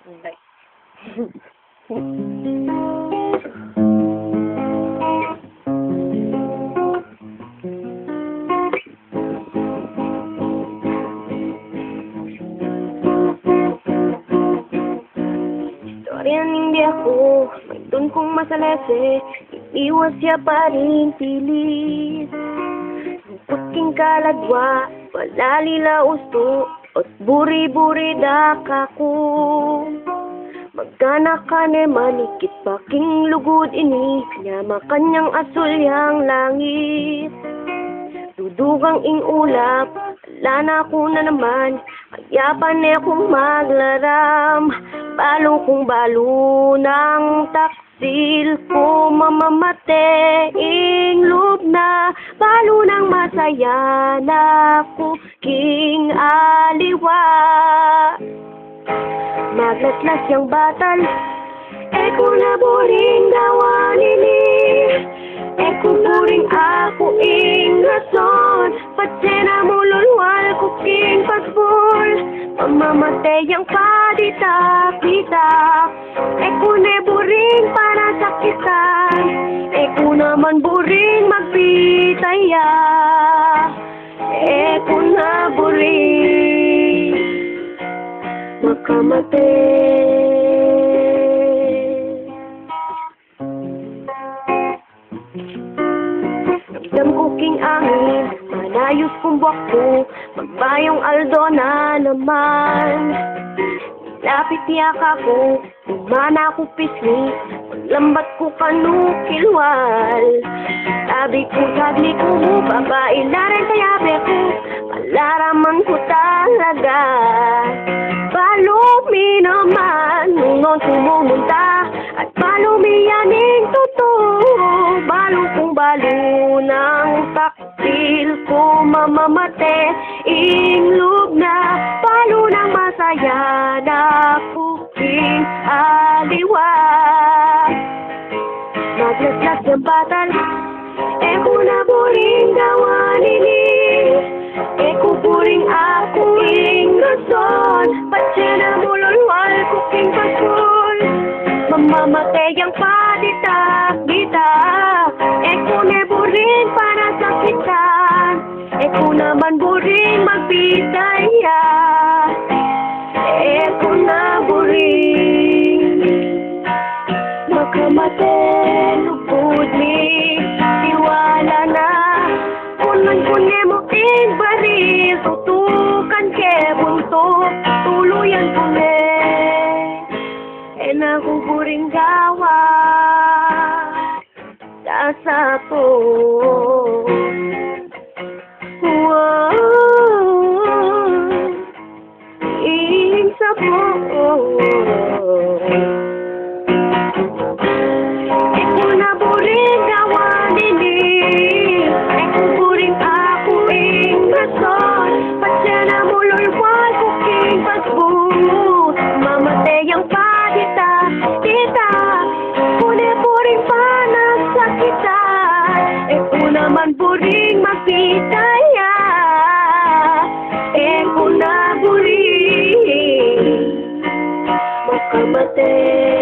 Hindi. Istorya ning biyaku, may dun kong masalese, iwas siya pa rin pilit. Puting kalagwa, wala lila usto, at buri-buri da kako. Magkana ka ne manikit paking lugod ini, nyama kanyang asul yang langit. Dudugang ing ulap, wala na ako na naman, kaya pa ne akong maglaram. Balo kong balo ng taksil ko, mamamate ing loob na balo ng masaya na kuking aliwa. Maglaslas yung batal, kung naburing gawa nini, kung buring ako ing rason, patse na mululwal kuking pasbol, mamamatay ang paditak-ditak, kung buring para sakitan, kung naman buring magpitaya, kung na buring makamatay. Nagdam kuking angin, manayos kong buwak magbayong aldo na naman. Lapit tiyak ako, umana ko pisngi, lambat ko kanukilwal. Sabi ko, sagli ko mo, babae na rin kayabe ko, malaraman ko talaga. Palumi naman, nung sumumunta, at palumi yaning totoo. Balo kong balo ng taktil ko, mamamate ing loob na balo ng masaya na kuking aliwa. Maglaslas ng batal, kung naburing gawa nini, kung buring ako ing rason, patse na mululwal kuking pasul, mamamatay ang paditak-ditak, kung buring para sakitan, kung naman buring magpitaya, kung na buring makamatay, lupod ni tiwala na, kunan kunin mo ing baril, tutukan ke buntok, tuluyan kunin, nakukuring gawa sa po. Ing sa po. Kung naburing gawa nini, kung buring ako ing rason, patse na mululwal kuking pasbut, mamatay ang paditak-ditak, kung buring pa nagsakitan, kung naman buring magpitaya, kung na buring makamatay.